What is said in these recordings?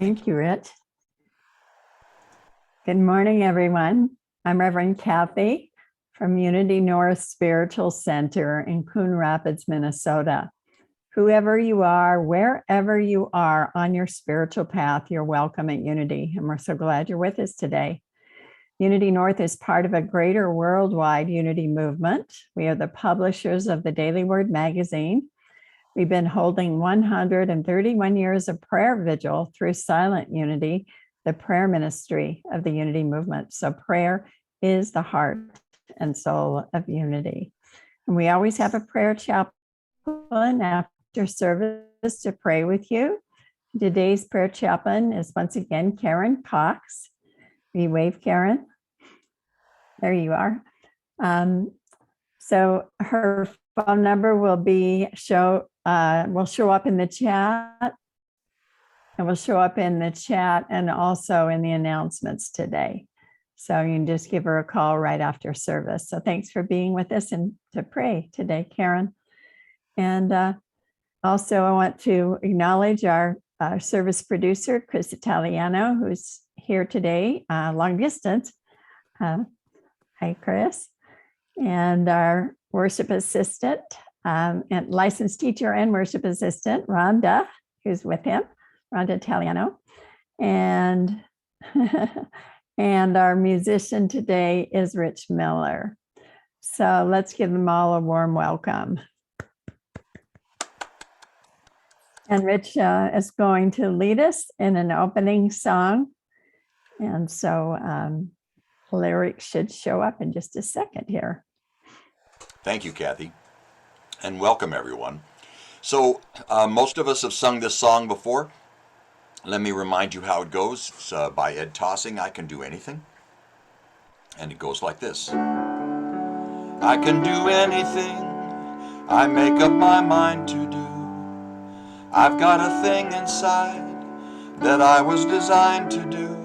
Thank you, Rich. Good morning, everyone. I'm Reverend Kathy from Unity North Spiritual Center in Coon Rapids, Minnesota. Whoever you are, wherever you are on your spiritual path, you're welcome at Unity, and we're so glad you're with us today. Unity North is part of a greater worldwide Unity movement. We are the publishers of the Daily Word magazine. We've been holding 131 years of prayer vigil through Silent Unity, the prayer ministry of the Unity movement. So prayer is the heart and soul of Unity. And we always have a prayer chaplain after service to pray with you. Today's prayer chaplain is once again Karen Cox. We wave, Karen. There you are. So her phone number will show up in the chat. And will show up in the chat and also in the announcements today. So you can just give her a call right after service. So thanks for being with us and to pray today, Karen. And also I want to acknowledge our service producer, Chris Italiano, who's here today, long distance. Hi, Chris. And our worship assistant, and licensed teacher and worship assistant, Rhonda, who's with him. Rhonda Italiano, and our musician today is Rich Miller. So let's give them all a warm welcome. And Rich is going to lead us in an opening song. And so lyrics should show up in just a second here. Thank you, Kathy, and welcome everyone. So most of us have sung this song before. Let me remind you how it goes. It's by Ed Tossing, I Can Do Anything. And it goes like this. I can do anything I make up my mind to do. I've got a thing inside that I was designed to do.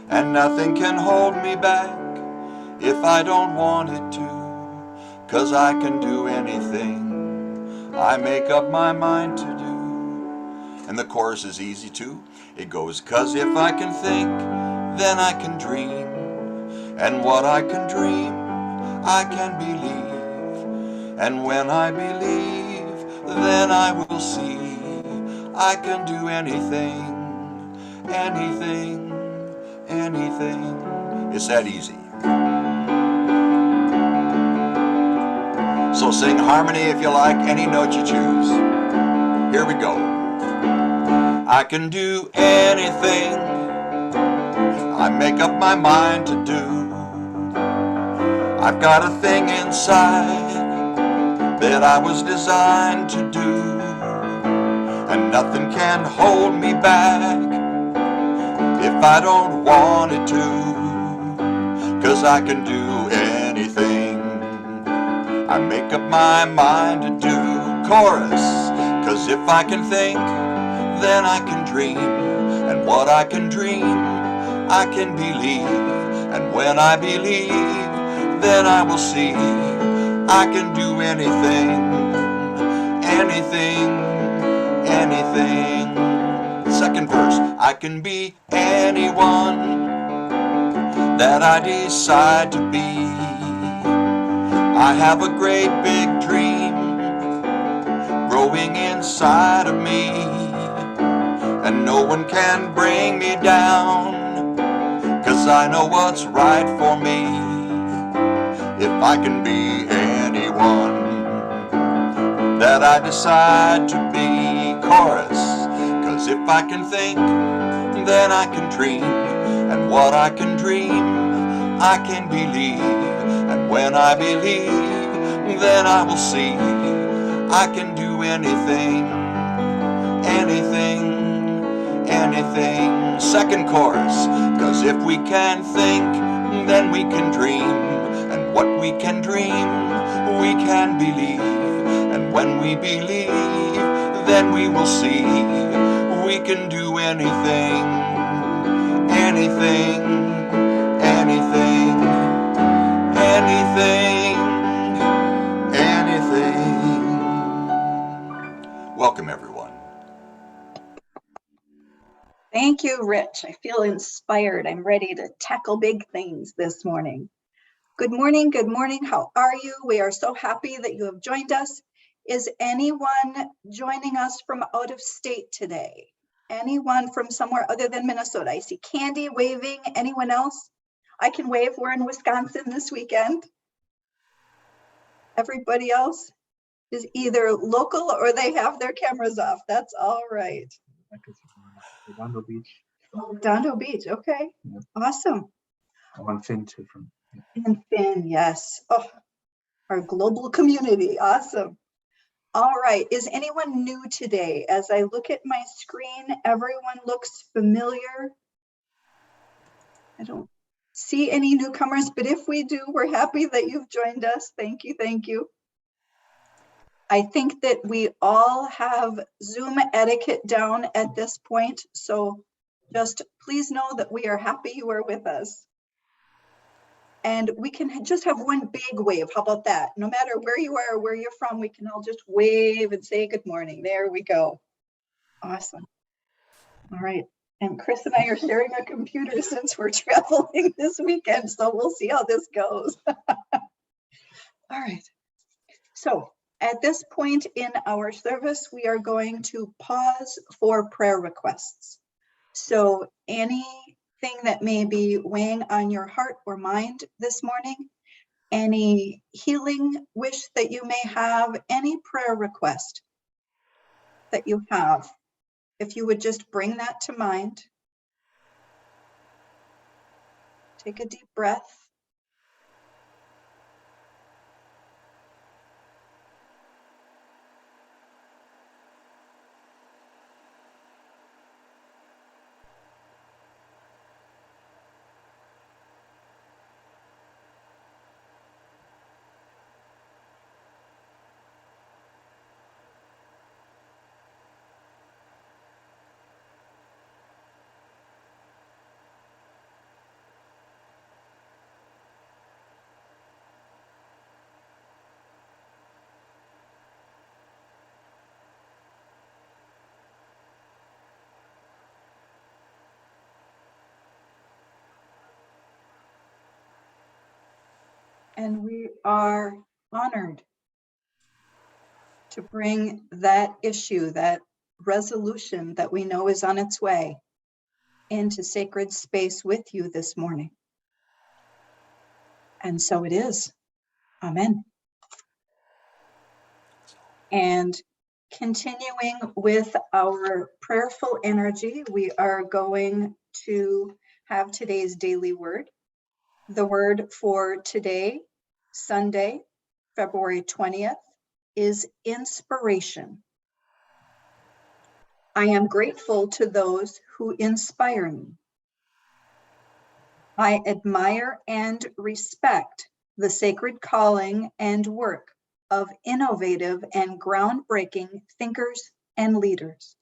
And nothing can hold me back if I don't want it to. 'Cause I can do anything I make up my mind to do. And the chorus is easy too. It goes, 'cause if I can think, then I can dream. And what I can dream, I can believe. And when I believe, then I will see. I can do anything, anything, anything. It's that easy. So sing harmony if you like, any note you choose. Here we go. I can do anything I make up my mind to do. I've got a thing inside that I was designed to do. And nothing can hold me back if I don't want it to. 'Cause I can do anything I make up my mind to do. Chorus. 'Cause if I can think, then I can dream, and what I can dream, I can believe, and when I believe, then I will see. I can do anything, anything, anything. Second verse, I can be anyone that I decide to be. I have a great big dream growing inside of me. And no one can bring me down, 'cause I know what's right for me. If I can be anyone that I decide to be. Chorus. 'Cause if I can think, then I can dream. And what I can dream, I can believe. And when I believe, then I will see. I can do anything, anything, anything. Second chorus. 'Cause if we can think, then we can dream. And what we can dream, we can believe. And when we believe, then we will see. We can do anything, anything, anything, anything, anything. Welcome, everyone. you, Rich. I feel inspired. I'm ready to tackle big things this morning. Good morning. Good morning. How are you? We are so happy that you have joined us. Is anyone joining us from out of state today? Anyone from somewhere other than Minnesota? I see Candy waving. Anyone else? I can wave. We're in Wisconsin this weekend. Everybody else is either local or they have their cameras off. That's all right. Redondo Beach. Redondo Beach. Okay. Yep. Awesome. I'm on Finn too. From And Finn, yes. Oh, our global community. Awesome. All right. Is anyone new today? As I look at my screen, everyone looks familiar. I don't see any newcomers, but if we do, we're happy that you've joined us. Thank you. Thank you. I think that we all have Zoom etiquette down at this point. So just please know that we are happy you are with us. And we can just have one big wave. How about that? No matter where you are or where you're from, we can all just wave and say good morning. There we go. Awesome. All right. And Chris and I are sharing a computer since we're traveling this weekend. So we'll see how this goes. All right. So at this point in our service, we are going to pause for prayer requests. So anything that may be weighing on your heart or mind this morning, any healing wish that you may have, any prayer request that you have, if you would just bring that to mind. Take a deep breath. And we are honored to bring that issue, that resolution that we know is on its way, into sacred space with you this morning. And so it is. Amen. And continuing with our prayerful energy, we are going to have today's daily word. The word for today, Sunday, February 20th, is inspiration. I am grateful to those who inspire me. I admire and respect the sacred calling and work of innovative and groundbreaking thinkers and leaders.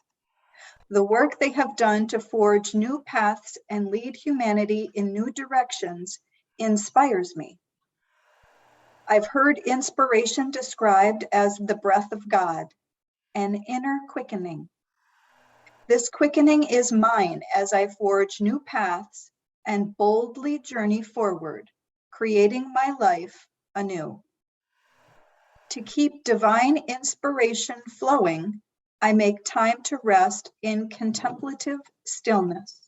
The work they have done to forge new paths and lead humanity in new directions inspires me. I've heard inspiration described as the breath of God, an inner quickening. This quickening is mine as I forge new paths and boldly journey forward, creating my life anew. To keep divine inspiration flowing, I make time to rest in contemplative stillness.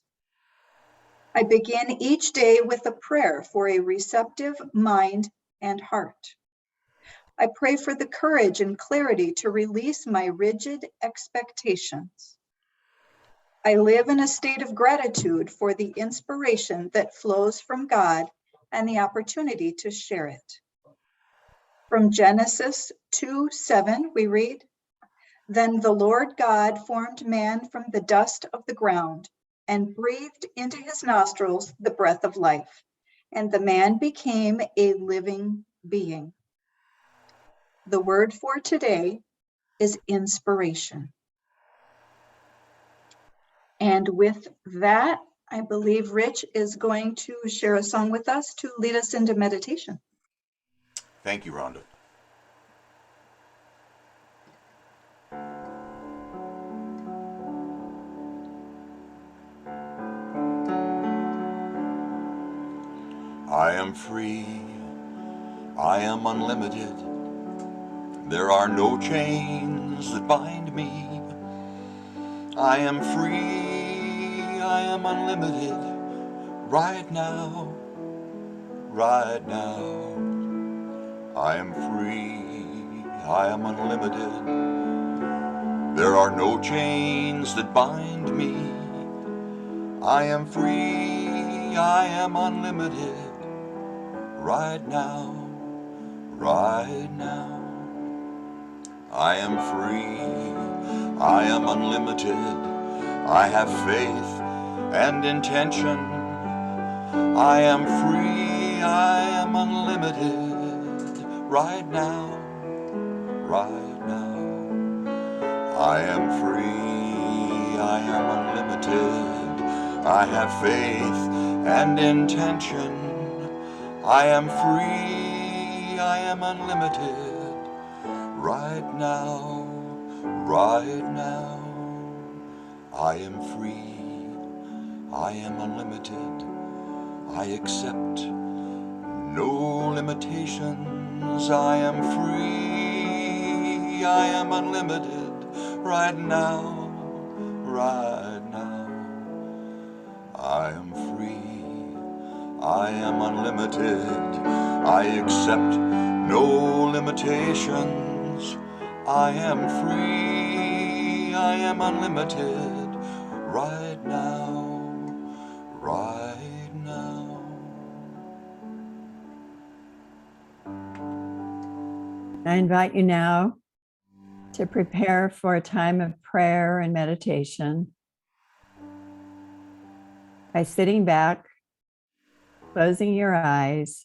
I begin each day with a prayer for a receptive mind and heart. I pray for the courage and clarity to release my rigid expectations. I live in a state of gratitude for the inspiration that flows from God and the opportunity to share it. From Genesis 2:7, we read, "Then the Lord God formed man from the dust of the ground and breathed into his nostrils the breath of life, and the man became a living being." The word for today is inspiration. And with that, I believe Rich is going to share a song with us to lead us into meditation. Thank you, Rhonda. I am free. I am unlimited. There are no chains that bind me. I am free. I am unlimited. Right now. Right now. I am free. I am unlimited. There are no chains that bind me. I am free. I am unlimited. Right now. Right now. I am free, I am unlimited, I have faith and intention. I am free, I am unlimited, right now, right now. I am free, I am unlimited, I have faith and intention. I am free, I am unlimited. Right now, right now, I am free, I am unlimited, I accept no limitations. I am free, I am unlimited, right now, right now. I am free, I am unlimited, I accept no limitations. I am free, I am unlimited, right now, right now. I invite you now to prepare for a time of prayer and meditation by sitting back, closing your eyes,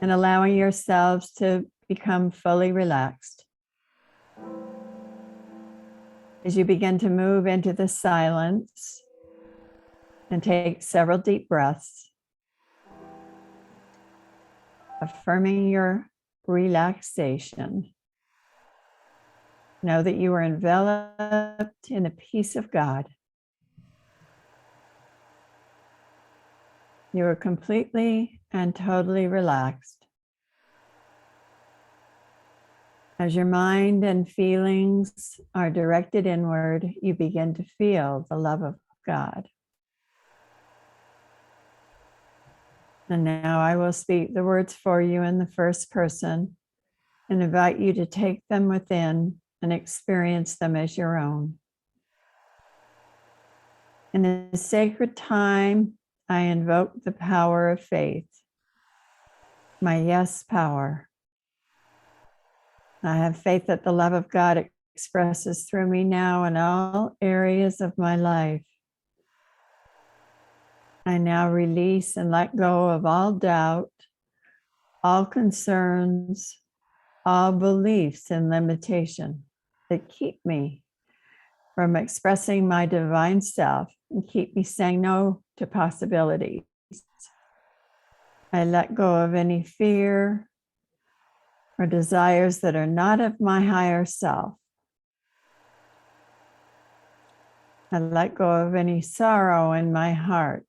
and allowing yourselves to become fully relaxed. As you begin to move into the silence and take several deep breaths, affirming your relaxation. Know that you are enveloped in the peace of God. You are completely and totally relaxed. As your mind and feelings are directed inward, you begin to feel the love of God. And now I will speak the words for you in the first person and invite you to take them within and experience them as your own. In this sacred time, I invoke the power of faith, my yes power. I have faith that the love of God expresses through me now in all areas of my life. I now release and let go of all doubt, all concerns, all beliefs and limitation that keep me from expressing my divine self and keep me saying no to possibilities. I let go of any fear or desires that are not of my higher self. I let go of any sorrow in my heart.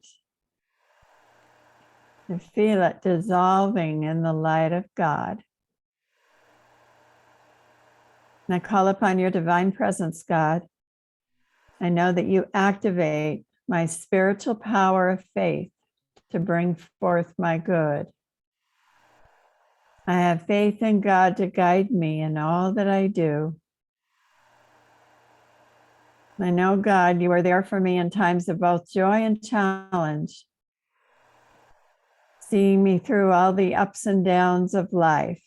I feel it dissolving in the light of God. And I call upon your divine presence, God. I know that you activate my spiritual power of faith to bring forth my good. I have faith in God to guide me in all that I do. I know, God, you are there for me in times of both joy and challenge, seeing me through all the ups and downs of life.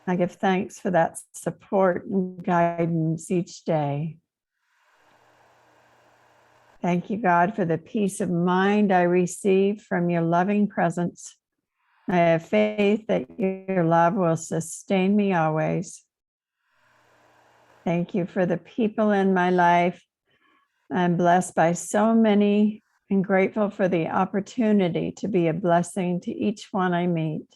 I give thanks for that support and guidance each day. Thank you, God, for the peace of mind I receive from your loving presence. I have faith that your love will sustain me always. Thank you for the people in my life. I'm blessed by so many and grateful for the opportunity to be a blessing to each one I meet.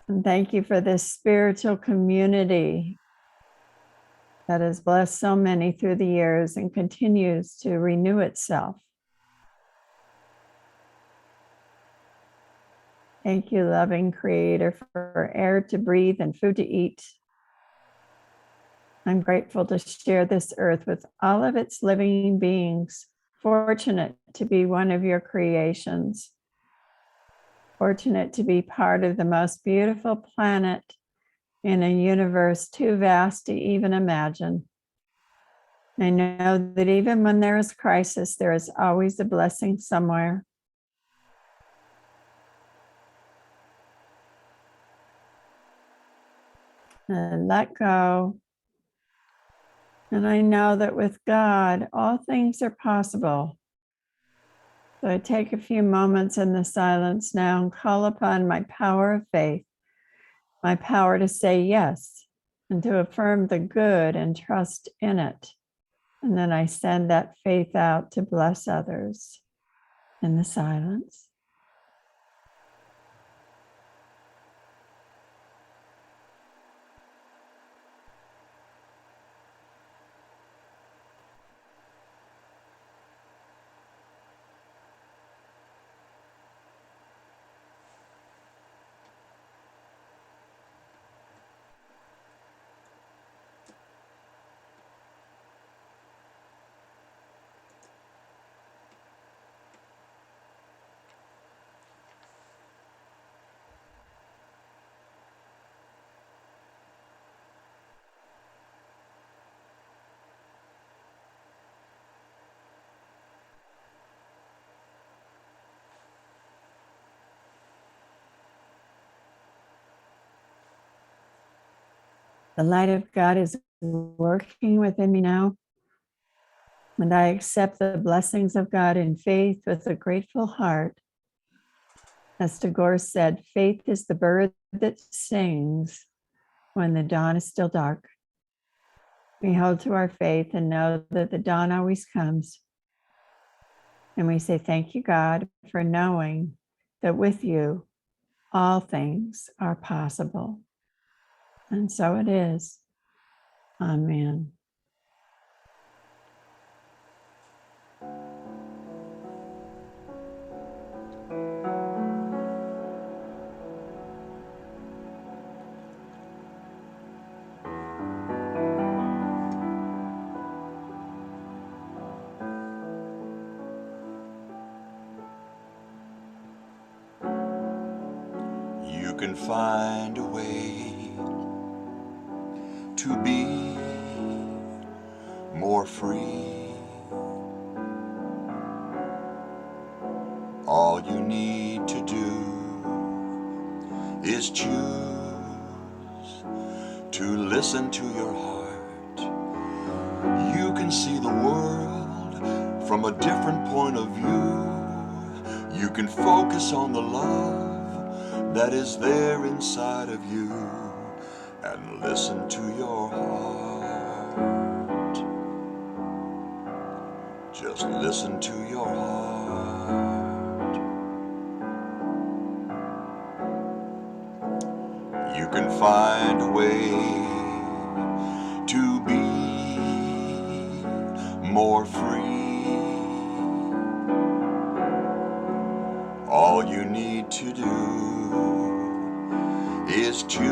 And thank you for this spiritual community that has blessed so many through the years and continues to renew itself. Thank you, loving Creator, for air to breathe and food to eat. I'm grateful to share this earth with all of its living beings, fortunate to be one of your creations, fortunate to be part of the most beautiful planet in a universe too vast to even imagine. I know that even when there is crisis, there is always a blessing somewhere. And let go. And I know that with God, all things are possible. So I take a few moments in the silence now and call upon my power of faith, my power to say yes, and to affirm the good and trust in it. And then I send that faith out to bless others in the silence. The light of God is working within me now, and I accept the blessings of God in faith with a grateful heart. As Tagore said, faith is the bird that sings when the dawn is still dark. We hold to our faith and know that the dawn always comes. And we say, thank you, God, for knowing that with you, all things are possible. And so it is. Amen. You can find a way to be more free. All you need to do is choose to listen to your heart. You can see the world from a different point of view. You can focus on the love that is there inside of you and listen to your heart. Just listen to your heart. You can find a way to be more free. All you need to do is choose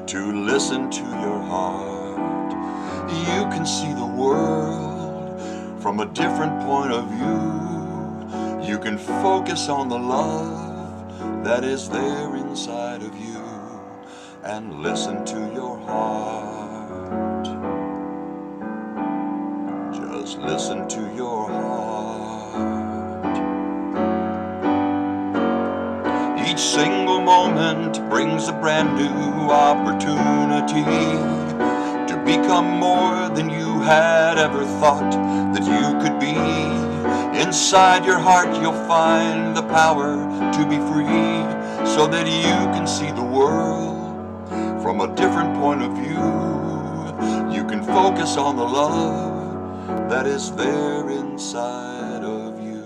to listen to your heart. You can see the world from a different point of view. You can focus on the love that is there inside of you and listen to your heart. Just listen to your heart. Each single moment brings a brand new opportunity to become more than you had ever thought that you could be. Inside your heart you'll find the power to be free, so that you can see the world from a different point of view. You can focus on the love that is there inside of you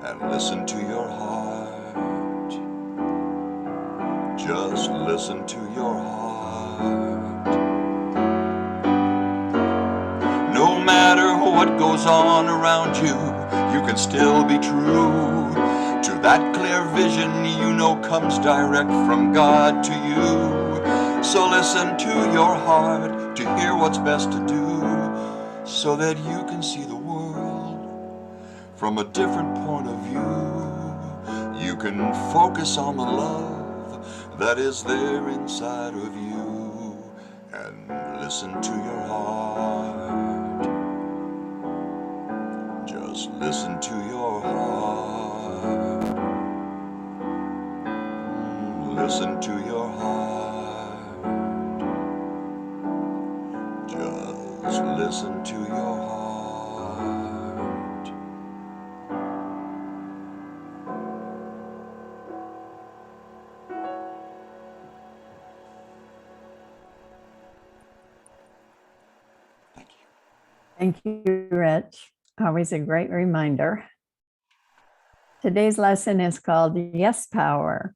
and listen to your heart. Just listen to your heart. what goes on around you, you can still be true to that clear vision you know comes direct from God to you. So listen to your heart to hear what's best to do, so that you can see the world from a different point of view. You can focus on the love that is there inside of you, and listen to your heart. Just listen to your heart. Listen to your heart. Just listen to your heart. Thank you. Thank you, Rich. Always a great reminder. Today's lesson is called Yes Power.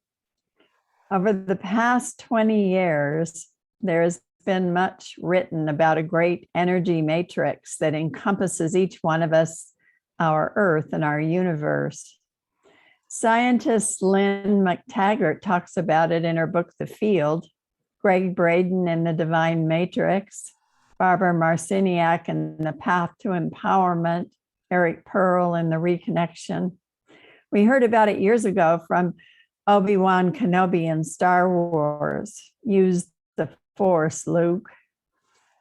Over the past 20 years, there's been much written about a great energy matrix that encompasses each one of us, our Earth, and our universe. Scientist Lynn McTaggart talks about it in her book, The Field, Greg Braden in The Divine Matrix, Barbara Marciniak in The Path to Empowerment, Eric Pearl in The Reconnection. We heard about it years ago from Obi-Wan Kenobi in Star Wars. Use the Force, Luke.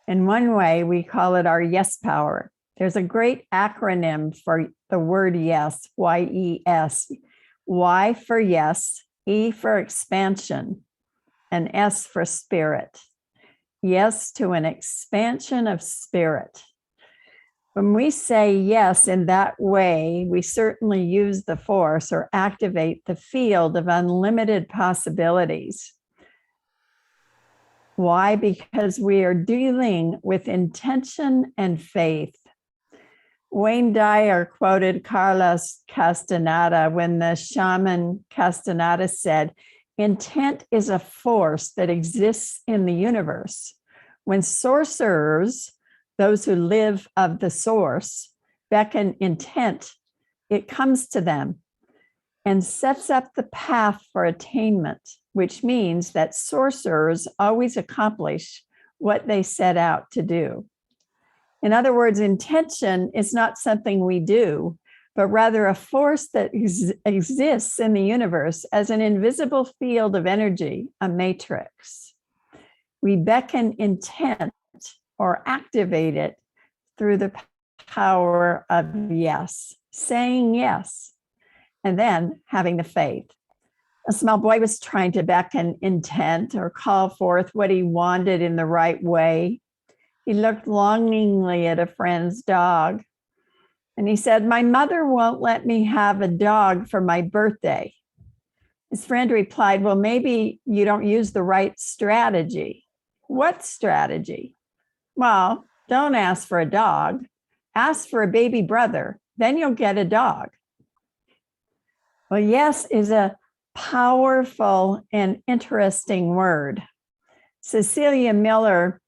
In one way, we call it our yes power. There's a great acronym for the word yes, Y-E-S. Y for yes, E for expansion, and S for spirit. Yes to an expansion of spirit. When we say yes in that way, we certainly use the force or activate the field of unlimited possibilities. Why? Because we are dealing with intention and faith. Wayne Dyer quoted Carlos Castaneda when the shaman Castaneda said, "Intent is a force that exists in the universe. When sorcerers, those who live of the source, beckon intent, it comes to them and sets up the path for attainment, which means that sorcerers always accomplish what they set out to do." In other words, intention is not something we do, but rather a force that exists in the universe as an invisible field of energy, a matrix. We beckon intent or activate it through the power of yes, saying yes, and then having the faith. A small boy was trying to beckon intent or call forth what he wanted in the right way. He looked longingly at a friend's dog, and he said, "My mother won't let me have a dog for my birthday." His friend replied, "Well, maybe you don't use the right strategy." "What strategy?" "Well, don't ask for a dog. Ask for a baby brother. Then you'll get a dog." Well, yes is a powerful and interesting word. Cecilia Miller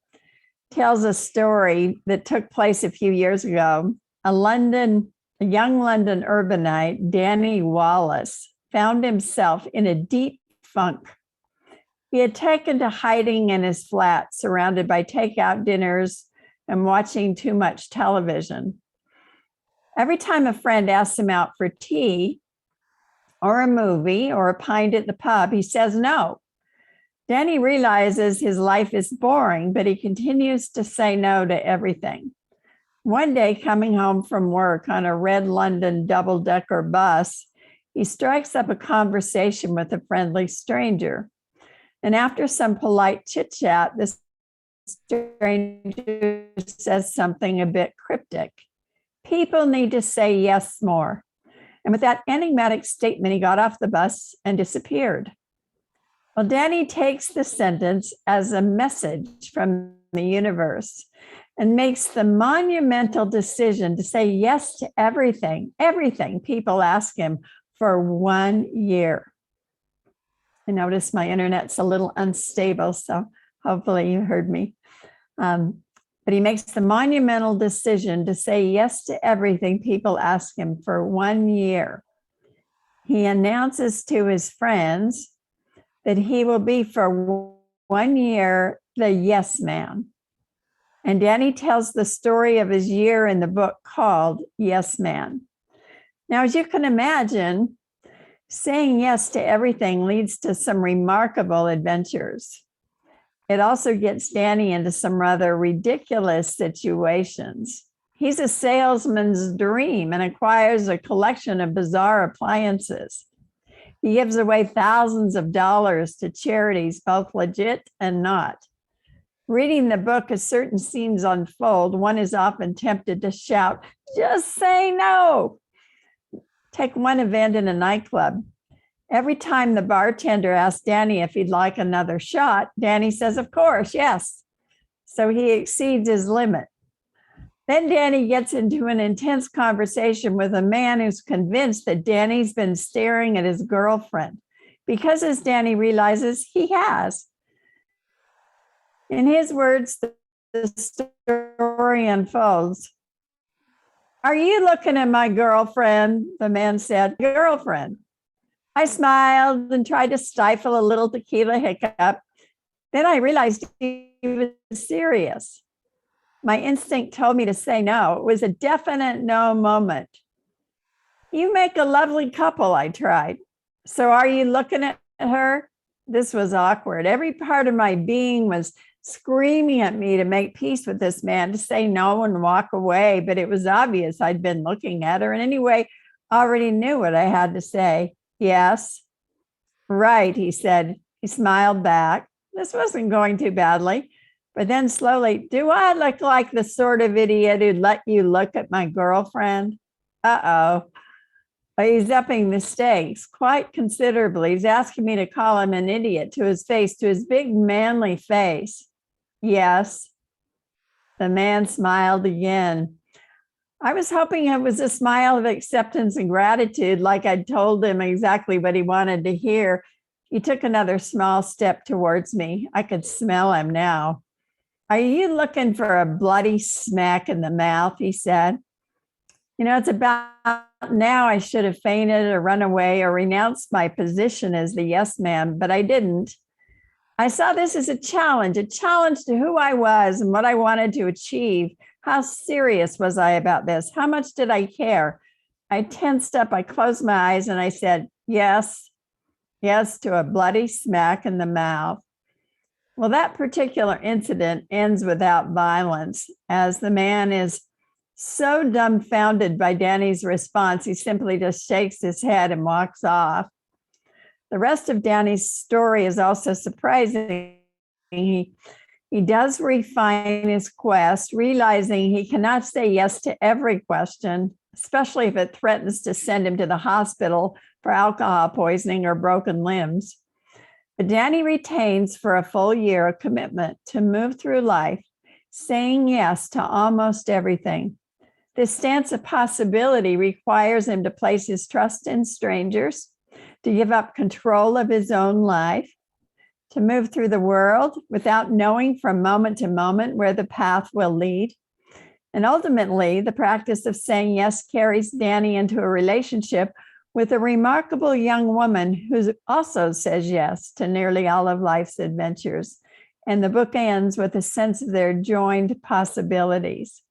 tells a story that took place a few years ago. A young London urbanite, Danny Wallace, found himself in a deep funk. He had taken to hiding in his flat, surrounded by takeout dinners and watching too much television. Every time a friend asks him out for tea or a movie or a pint at the pub, he says no. Danny realizes his life is boring, but he continues to say no to everything. One day, coming home from work on a red London double-decker bus, he strikes up a conversation with a friendly stranger. And after some polite chit-chat, the stranger says something a bit cryptic. "People need to say yes more." And with that enigmatic statement, he got off the bus and disappeared. Well, Danny takes the sentence as a message from the universe and makes the monumental decision to say yes to everything people ask him for 1 year. I notice my internet's a little unstable, so hopefully you heard me. But he makes the monumental decision to say yes to everything people ask him for 1 year. He announces to his friends that he will be for 1 year the yes man. And Danny tells the story of his year in the book called Yes Man. Now, as you can imagine, saying yes to everything leads to some remarkable adventures. It also gets Danny into some rather ridiculous situations. He's a salesman's dream and acquires a collection of bizarre appliances. He gives away thousands of dollars to charities, both legit and not. Reading the book, as certain scenes unfold, one is often tempted to shout, "Just say no." Take one event in a nightclub. Every time the bartender asks Danny if he'd like another shot, Danny says, "Of course, yes." So he exceeds his limit. Then Danny gets into an intense conversation with a man who's convinced that Danny's been staring at his girlfriend, because as Danny realizes, he has. In his words, the story unfolds. "Are you looking at my girlfriend?" The man said. "Girlfriend." I smiled and tried to stifle a little tequila hiccup. Then I realized he was serious. My instinct told me to say no. It was a definite no moment. "You make a lovely couple," I tried. "So are you looking at her?" This was awkward. Every part of my being was screaming at me to make peace with this man, to say no and walk away. But it was obvious I'd been looking at her, and anyway, I already knew what I had to say. "Yes." "Right," he said. He smiled back. This wasn't going too badly. But then slowly, "Do I look like the sort of idiot who'd let you look at my girlfriend?" Uh-oh. He's upping the stakes quite considerably. He's asking me to call him an idiot to his face, to his big manly face. "Yes." The man smiled again. I was hoping it was a smile of acceptance and gratitude, like I'd told him exactly what he wanted to hear. He took another small step towards me. I could smell him now. "Are you looking for a bloody smack in the mouth?" he said. It's about now I should have fainted or run away or renounced my position as the yes man, but I didn't. I saw this as a challenge to who I was and what I wanted to achieve. How serious was I about this? How much did I care? I tensed up, I closed my eyes, and I said, yes, yes, to a bloody smack in the mouth. Well, that particular incident ends without violence, as the man is so dumbfounded by Danny's response, he simply just shakes his head and walks off. The rest of Danny's story is also surprising. He does refine his quest, realizing he cannot say yes to every question, especially if it threatens to send him to the hospital for alcohol poisoning or broken limbs. But Danny retains for a full year a commitment to move through life, saying yes to almost everything. This stance of possibility requires him to place his trust in strangers, to give up control of his own life, to move through the world without knowing from moment to moment where the path will lead. And ultimately, the practice of saying yes carries Danny into a relationship with a remarkable young woman who also says yes to nearly all of life's adventures. And the book ends with a sense of their joined possibilities.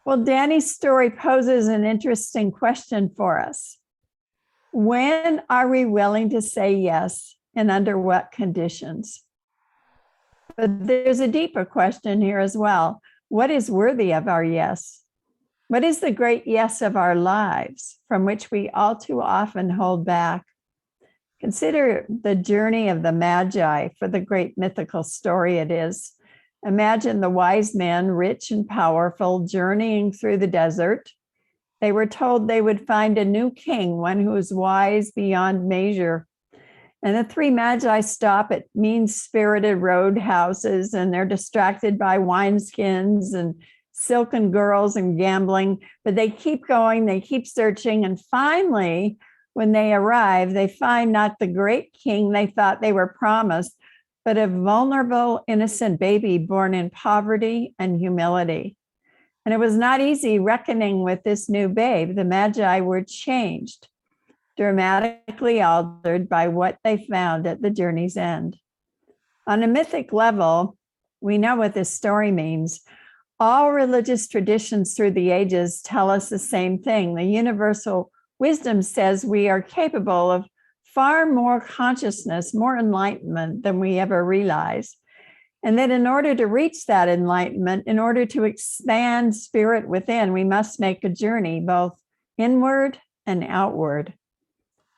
Well, Danny's story poses an interesting question for us. When are we willing to say yes, and under what conditions? But there's a deeper question here as well. What is worthy of our yes? What is the great yes of our lives from which we all too often hold back? Consider the journey of the Magi for the great mythical story it is. Imagine the wise men, rich and powerful, journeying through the desert. They were told they would find a new king, one who is wise beyond measure. And the three magi stop at mean-spirited roadhouses, and they're distracted by wineskins and silken girls and gambling, but they keep going, they keep searching, and finally, when they arrive, they find not the great king they thought they were promised, but a vulnerable, innocent baby born in poverty and humility. And it was not easy reckoning with this new babe. The Magi were changed, dramatically altered by what they found at the journey's end. On a mythic level, we know what this story means. All religious traditions through the ages tell us the same thing. The universal wisdom says we are capable of far more consciousness, more enlightenment than we ever realize. And that in order to reach that enlightenment, in order to expand spirit within, we must make a journey both inward and outward.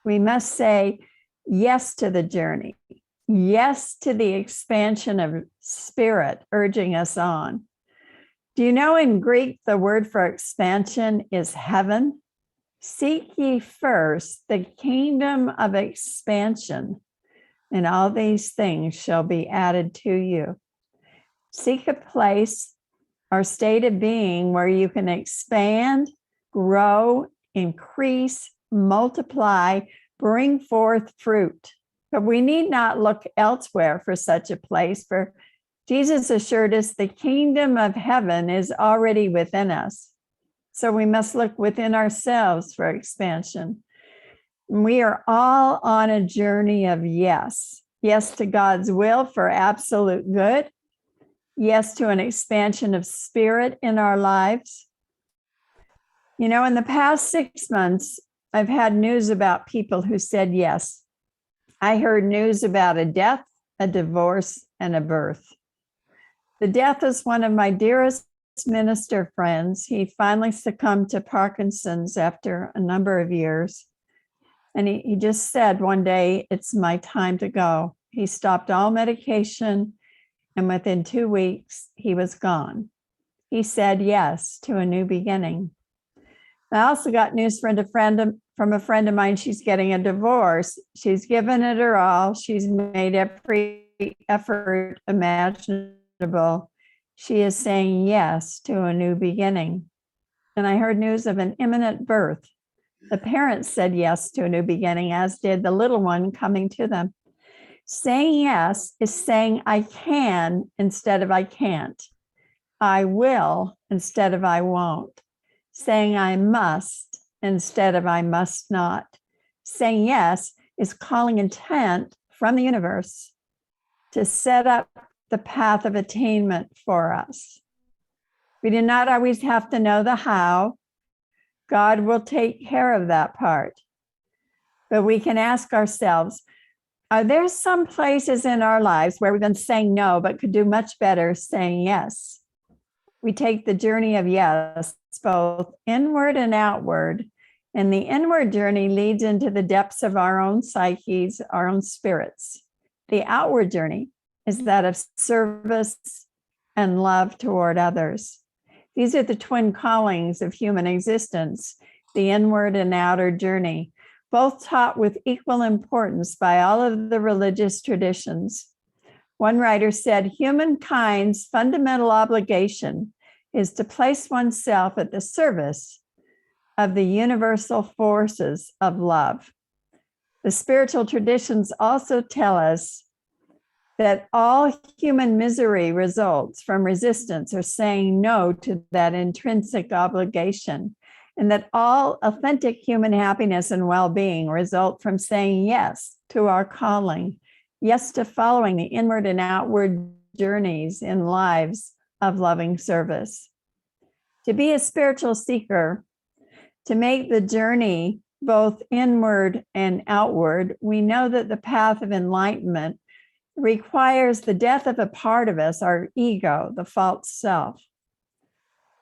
We must say yes to the journey, yes to the expansion of spirit urging us on. Do you know in Greek, the word for expansion is heaven? Seek ye first the kingdom of expansion, and all these things shall be added to you. Seek a place or state of being where you can expand, grow, increase, multiply, bring forth fruit. But we need not look elsewhere for such a place, for Jesus assured us the kingdom of heaven is already within us. So we must look within ourselves for expansion. We are all on a journey of yes. Yes to God's will for absolute good. Yes to an expansion of spirit in our lives. You know, in the past 6 months, I've had news about people who said yes. I heard news about a death, a divorce, and a birth. The death is one of my dearest minister friends. He finally succumbed to Parkinson's after a number of years. And he just said one day, it's my time to go. He stopped all medication, and within 2 weeks, he was gone. He said yes to a new beginning. I also got news from a friend of mine. She's getting a divorce. She's given it her all. She's made every effort imaginable. She is saying yes to a new beginning. And I heard news of an imminent birth. The parents said yes to a new beginning, as did the little one coming to them. Saying yes is saying I can instead of I can't. I will instead of I won't. Saying I must instead of I must not. Saying yes is calling intent from the universe to set up the path of attainment for us. We do not always have to know the how. God will take care of that part. But we can ask ourselves, are there some places in our lives where we've been saying no, but could do much better saying yes? We take the journey of yes, both inward and outward. And the inward journey leads into the depths of our own psyches, our own spirits. The outward journey is that of service and love toward others. These are the twin callings of human existence, the inward and outer journey, both taught with equal importance by all of the religious traditions. One writer said, humankind's fundamental obligation is to place oneself at the service of the universal forces of love. The spiritual traditions also tell us that all human misery results from resistance or saying no to that intrinsic obligation, and that all authentic human happiness and well-being result from saying yes to our calling, yes to following the inward and outward journeys in lives of loving service. To be a spiritual seeker, to make the journey both inward and outward, we know that the path of enlightenment requires the death of a part of us, our ego, the false self.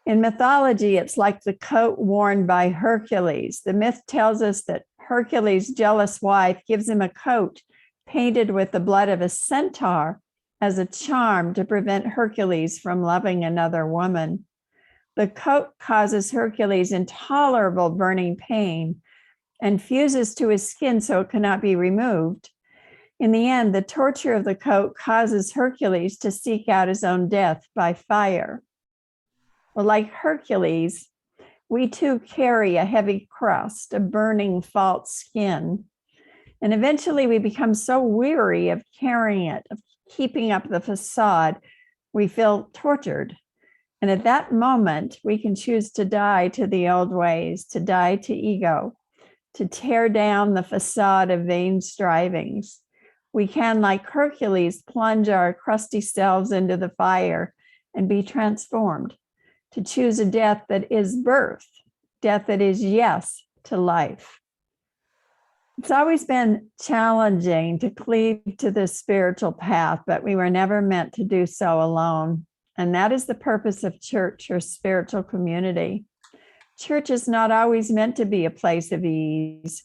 In mythology, it's like the coat worn by Hercules. The myth tells us that Hercules' jealous wife gives him a coat painted with the blood of a centaur as a charm to prevent Hercules from loving another woman. The coat causes Hercules intolerable burning pain and fuses to his skin so it cannot be removed. In the end, the torture of the coat causes Hercules to seek out his own death by fire. Well, like Hercules, we too carry a heavy crust, a burning false skin. And eventually we become so weary of carrying it, of keeping up the facade, we feel tortured. And at that moment, we can choose to die to the old ways, to die to ego, to tear down the facade of vain strivings. We can, like Hercules, plunge our crusty selves into the fire and be transformed, to choose a death that is birth, death that is yes to life. It's always been challenging to cleave to this spiritual path, but we were never meant to do so alone. And that is the purpose of church or spiritual community. Church is not always meant to be a place of ease.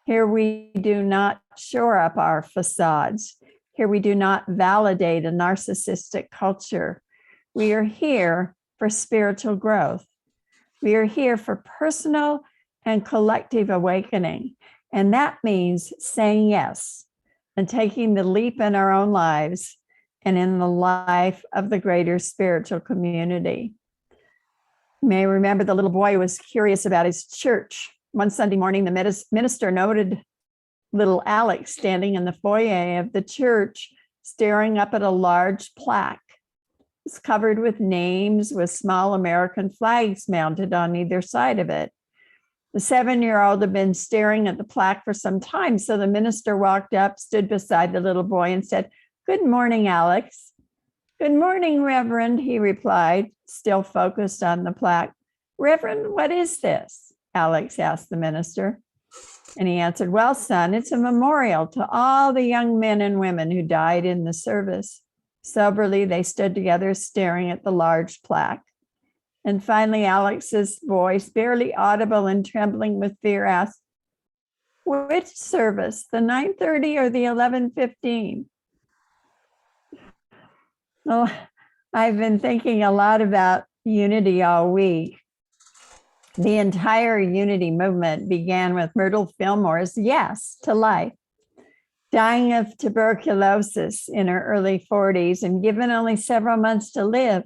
Here we do not shore up our facades. Here we do not validate a narcissistic culture. We are here for spiritual growth. We are here for personal and collective awakening. And that means saying yes and taking the leap in our own lives and in the life of the greater spiritual community. You may remember the little boy was curious about his church. One Sunday morning, the minister noted little Alex standing in the foyer of the church, staring up at a large plaque. It's covered with names with small American flags mounted on either side of it. The 7-year-old had been staring at the plaque for some time, so the minister walked up, stood beside the little boy, and said, "Good morning, Alex." "Good morning, Reverend," he replied, still focused on the plaque. "Reverend, what is this?" Alex asked the minister. And he answered, "Well, son, it's a memorial to all the young men and women who died in the service." Soberly, they stood together, staring at the large plaque. And finally, Alex's voice, barely audible and trembling with fear, asked, "Which service, the 9:30 or the 11:15? Well, I've been thinking a lot about unity all week. The entire unity movement began with Myrtle Fillmore's yes to life. Dying of tuberculosis in her early 40s and given only several months to live,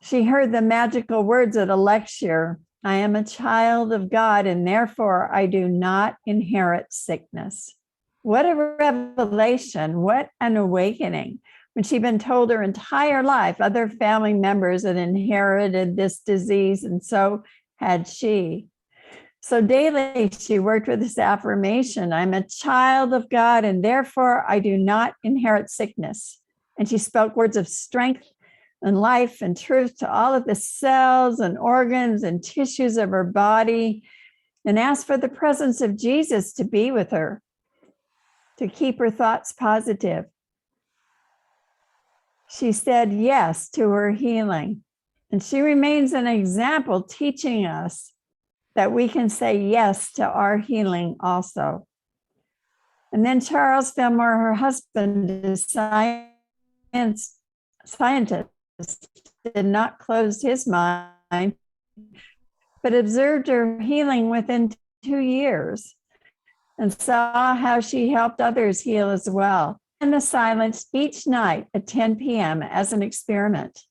she heard the magical words at a lecture, "I am a child of God and therefore I do not inherit sickness." What a revelation, what an awakening. When she'd been told her entire life other family members had inherited this disease, and so had she. So daily she worked with this affirmation, "I'm a child of God and therefore I do not inherit sickness." And she spoke words of strength and life and truth to all of the cells and organs and tissues of her body, and asked for the presence of Jesus to be with her, to keep her thoughts positive. She said yes to her healing. And she remains an example, teaching us that we can say yes to our healing also. And then Charles Fillmore, her husband, is scientist, did not close his mind, but observed her healing within 2 years and saw how she helped others heal as well. In the silence each night at 10 p.m. as an experiment.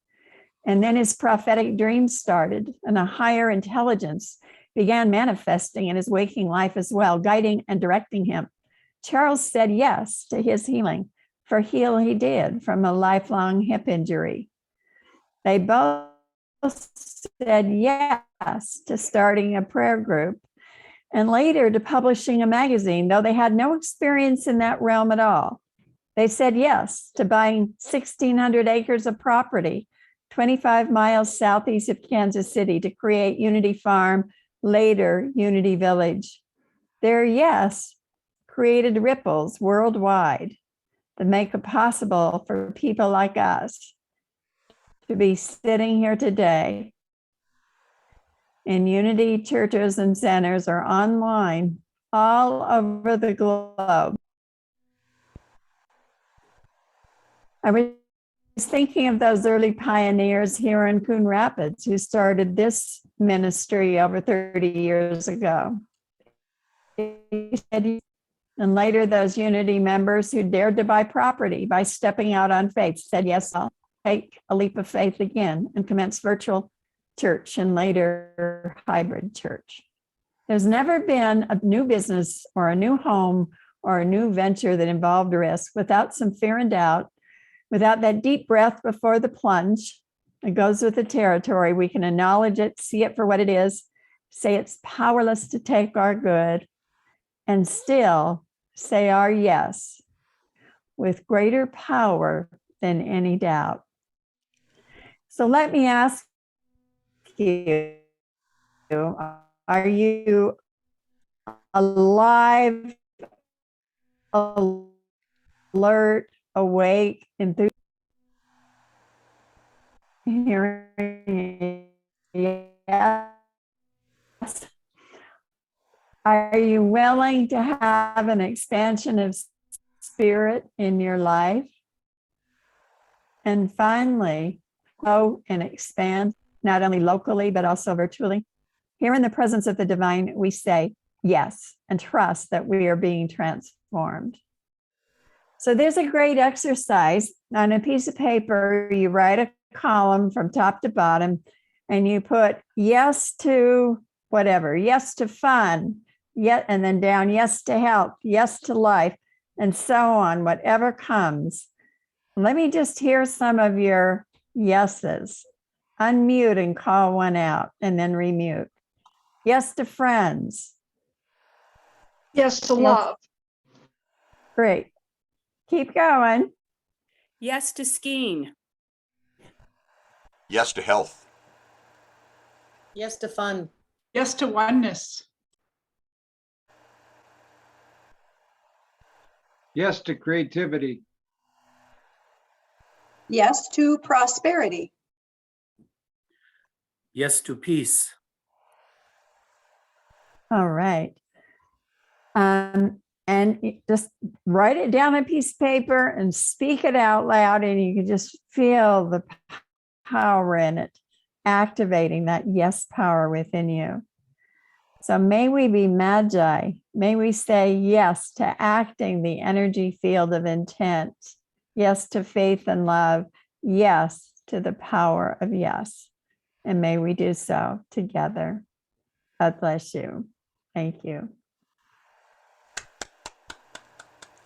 And then his prophetic dreams started, and a higher intelligence began manifesting in his waking life as well, guiding and directing him. Charles said yes to his healing, for heal he did from a lifelong hip injury. They both said yes to starting a prayer group and later to publishing a magazine, though they had no experience in that realm at all. They said yes to buying 1,600 acres of property 25 miles southeast of Kansas City to create Unity Farm, later Unity Village. Their yes created ripples worldwide that make it possible for people like us to be sitting here today in Unity churches and centers or online all over the globe. I was thinking of those early pioneers here in Coon Rapids who started this ministry over 30 years ago. And later those Unity members who dared to buy property by stepping out on faith said, yes, I'll take a leap of faith again and commence virtual church and later hybrid church. There's never been a new business or a new home or a new venture that involved risk without some fear and doubt, without that deep breath before the plunge. It goes with the territory. We can acknowledge it, see it for what it is, say it's powerless to take our good, and still say our yes with greater power than any doubt. So let me ask you, are you alive, alert, awake, enthusiastic? Hearing yes. Are you willing to have an expansion of spirit in your life? And finally, grow and expand, not only locally, but also virtually. Here in the presence of the divine, we say yes and trust that we are being transformed. So there's a great exercise. On a piece of paper, you write a column from top to bottom, and you put yes to whatever, yes to fun, and then down yes to health, yes to life, and so on, whatever comes. Let me just hear some of your yeses. Unmute and call one out, and then remute. Yes to friends. Yes to love. Great. Keep going. Yes to skiing. Yes to health. Yes to fun. Yes to oneness. Yes to creativity. Yes to prosperity. Yes to peace. All right. And just write it down on a piece of paper and speak it out loud, and you can just feel the power in it, activating that yes power within you. So may we be magi. May we say yes to acting the energy field of intent. Yes to faith and love. Yes to the power of yes. And may we do so together. God bless you. Thank you.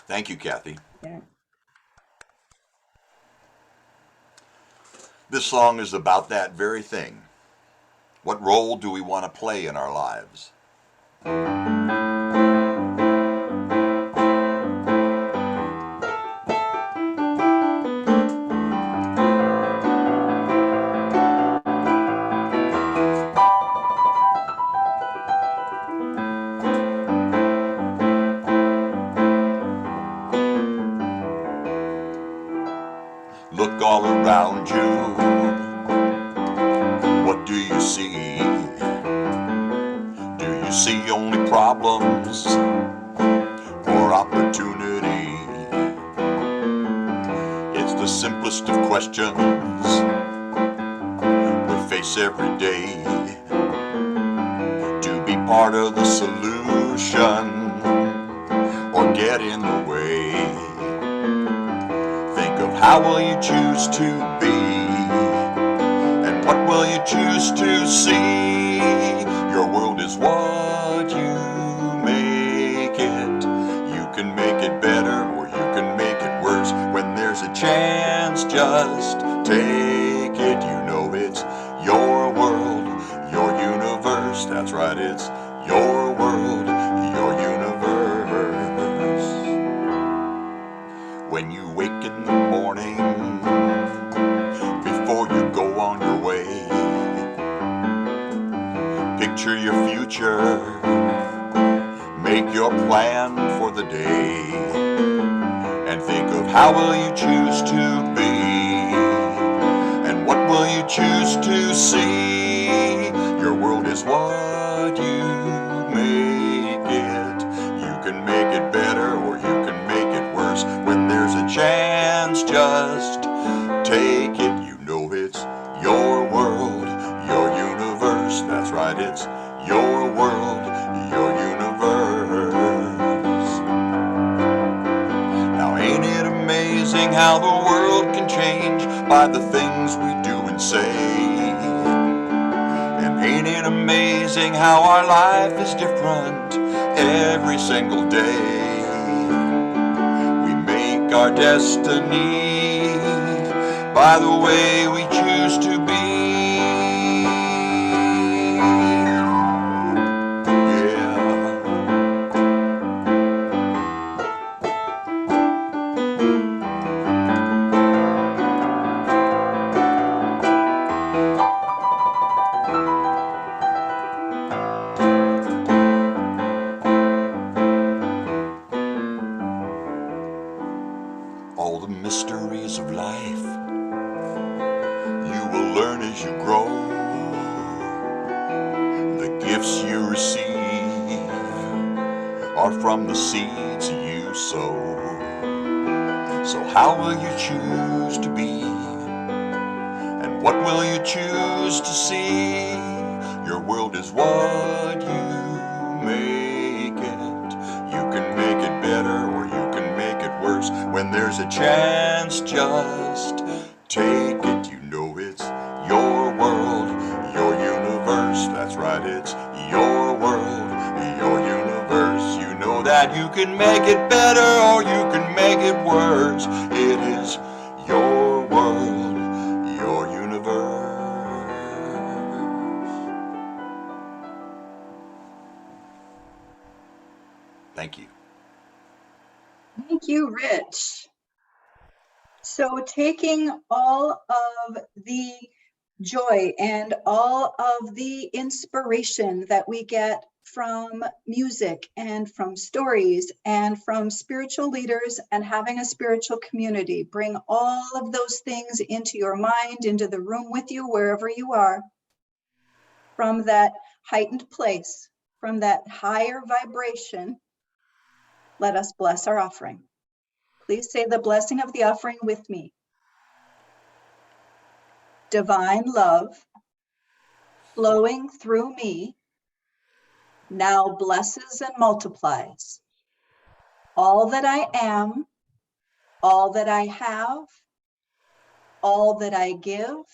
Thank you, Kathy. Yeah. This song is about that very thing. What role do we want to play in our lives? Look all around you. What do you see? Do you see only problems or opportunity? It's the simplest of questions we face every day. To be part of the solution or get in the way. Think of how will you choose to be, and what will you choose to see? Your world is what you make it. You can make it better or you can make it worse. When there's a chance, just take it. You know it's your world, your universe. That's right, it's your world, your universe. When you wake in the morning, before you go on your way, picture your future, make your plan for the day, and think of how will you choose to be, and what will you choose to see? Your world is what you make it. You can make it better or you can make it worse. When there's a chance, just take it. You know it's your world, your universe. That's right, it's your world, your universe. Now ain't it amazing how the world can change by the things we do and say? And ain't it amazing how our life is different every single day? our destiny by the way we choose to be. Yeah. All the mysteries of life you will learn as you grow. The gifts you receive are from the seeds you sow. So how will you choose to be? And what will you choose to see? Your world is what you make it. You can make it better or you can make it worse. When there's a chance, just take it. You know it's your world, your universe. That's right, it's your world, your universe. You know that you can make it better or you can make it worse. It is your world, your universe. Thank you. Thank you, Rich. So taking all of the joy and all of the inspiration that we get from music and from stories and from spiritual leaders and having a spiritual community, bring all of those things into your mind, into the room with you, wherever you are, from that heightened place, from that higher vibration. Let us bless our offering. Please say the blessing of the offering with me. Divine love flowing through me now blesses and multiplies all that I am, all that I have, all that I give,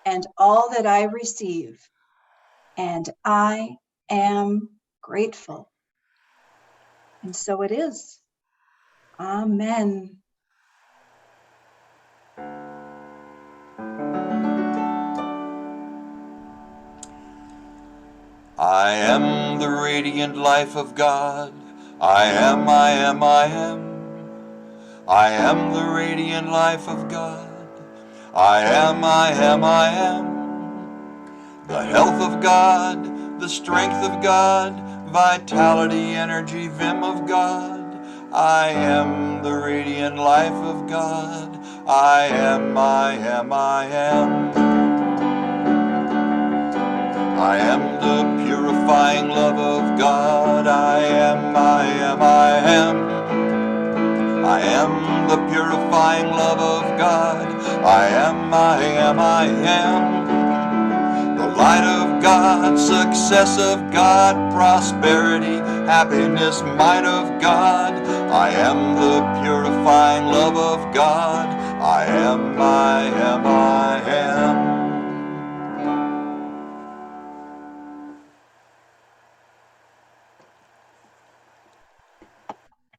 and all that I receive. And I am grateful. And so it is. Amen. I am the radiant life of God. I am, I am, I am. I am the radiant life of God. I am, I am, I am. The health of God, the strength of God, vitality, energy, vim of God. I am the radiant life of God. I am, I am, I am. I am the purifying love of God. I am, I am, I am. I am the purifying love of God. I am, I am, I am. The light of God, success of God, prosperity, happiness, might of God. I am the purifying love of God. I am, I am, I am.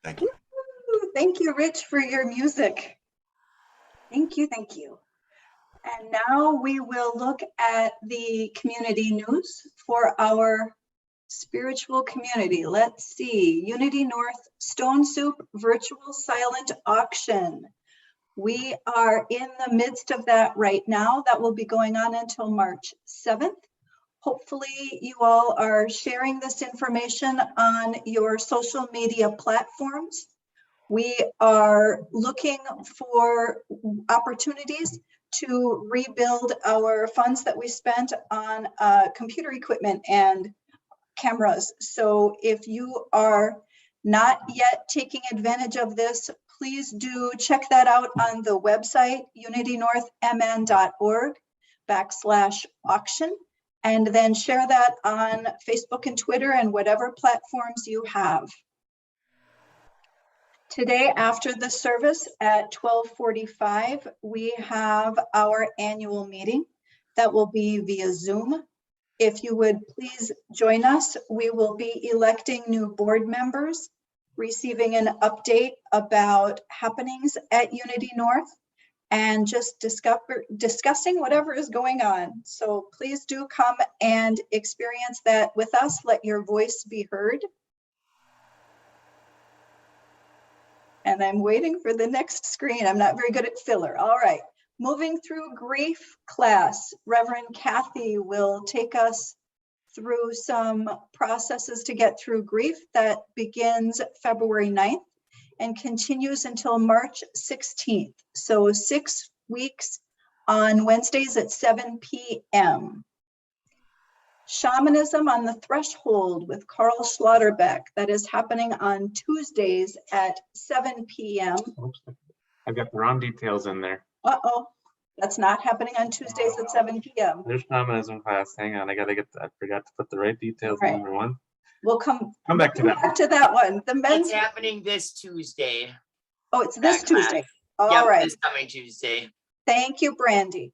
Thank you. Ooh, thank you, Rich, for your music. Thank you, thank you. And now we will look at the community news for our spiritual community. Let's see, Unity North Stone Soup Virtual Silent Auction. We are in the midst of that right now. That will be going on until March 7th. Hopefully you all are sharing this information on your social media platforms. We are looking for opportunities to rebuild our funds that we spent on computer equipment and cameras. So if you are not yet taking advantage of this, please do check that out on the website, unitynorthmn.org/auction, and then share that on Facebook and Twitter and whatever platforms you have. Today, after the service at 12:45, we have our annual meeting that will be via Zoom. If you would please join us, we will be electing new board members receiving an update about happenings at Unity North, and just discussing whatever is going on. So please do come and experience that with us. Let your voice be heard. And I'm waiting for the next screen. I'm not very good at filler. All right. Moving through grief class, Reverend Kathy will take us through some processes to get through grief that begins February 9th and continues until March 16th. So 6 weeks on Wednesdays at 7 p.m. Shamanism on the Threshold with Carl Schlotterbeck. That is happening on Tuesdays at 7 p.m. Oops, I got the wrong details in there. Uh-oh, that's not happening on Tuesdays at 7 p.m. There's shamanism class. Hang on, I forgot to put the right details Right. in number one. We'll come back to that. back to that one. The men's, It's happening this Tuesday. oh, it's this that class. Tuesday. All Yep, right. this coming Tuesday. Thank you, Brandy.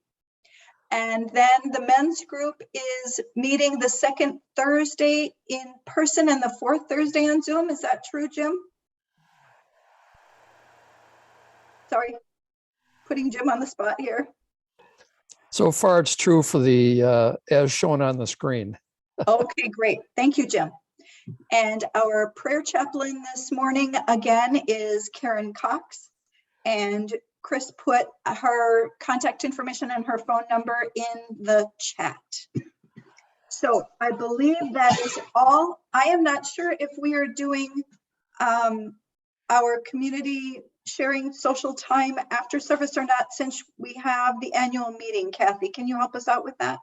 And then the men's group is meeting the second Thursday in person and the fourth Thursday on Zoom. Is that true, Jim? Sorry, putting Jim on the spot here. So far, it's true for the, as shown on the screen. Okay, great. Thank you, Jim. And our prayer chaplain this morning, again, is Karen Cox. And Chris put her contact information and her phone number in the chat. So I believe that is all. I am not sure if we are doing our community sharing social time after service or not, since we have the annual meeting. Kathy, can you help us out with that?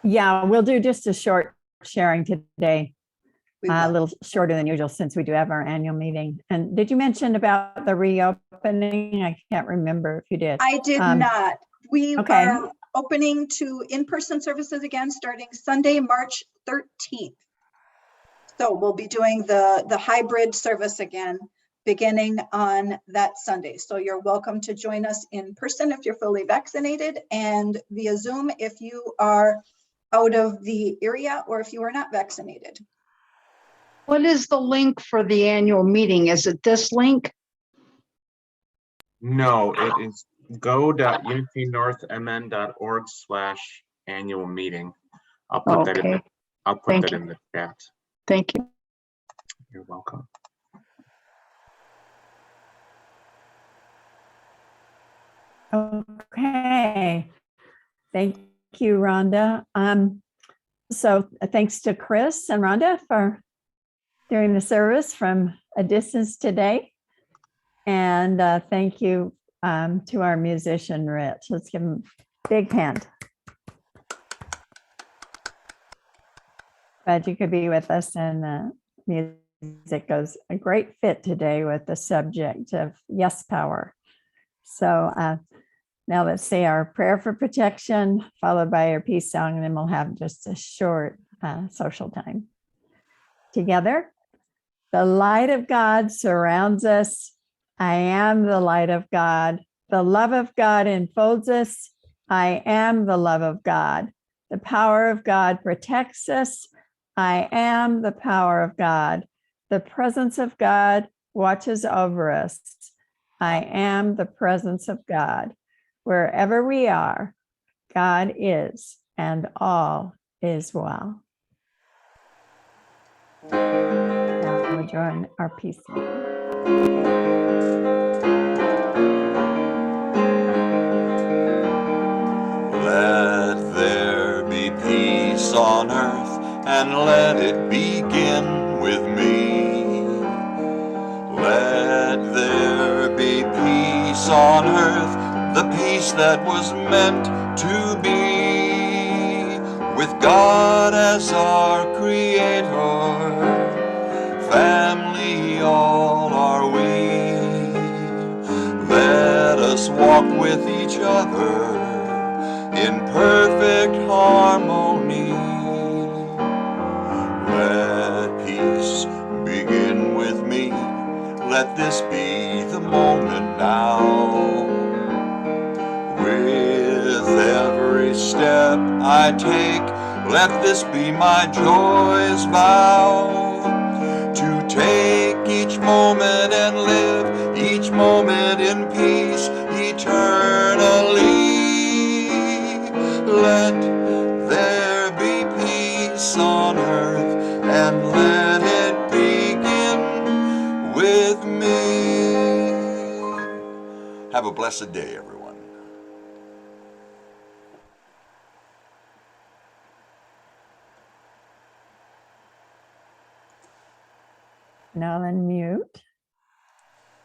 Yeah, we'll do just a short sharing today, We a will. little shorter than usual since we do have our annual meeting. And did you mention about the reopening? I can't remember if you did. I did not. We okay. are opening to in-person services again starting Sunday, March 13th. So we'll be doing the hybrid service again beginning on that Sunday. So you're welcome to join us in person if you're fully vaccinated, and via Zoom if you are out of the area or if you are not vaccinated. What is the link for the annual meeting? Is it this link? No, it is go.unitynorthmn.org/annual meeting. I'll put that in. Okay. I'll put Thank that you. in the chat. Thank you. You're welcome. Okay. Thank you, Rhonda. So thanks to Chris and Rhonda for doing the service from a distance today. And thank you to our musician, Rich. Let's give him a big hand. Glad you could be with us, and music goes a great fit today with the subject of yes power. So now let's say our prayer for protection, followed by our peace song, and then we'll have just a short social time together. The light of God surrounds us. I am the light of God. The love of God enfolds us. I am the love of God. The power of God protects us. I am the power of God. The presence of God watches over us. I am the presence of God. Wherever we are, God is, and all is well. Now we join our peace song. Let there be peace on earth, and let it begin with me. Let there be peace on earth, the peace that was meant to be, with God as our creator, family all are we. Let us walk with each other in perfect harmony. Let peace begin with me. Let this be the moment now. With every step I take, let this be my joyous vow, to take each moment and live each moment in peace eternally. Let there be peace on earth, and let it begin with me. Have a blessed day, everyone. Now then mute.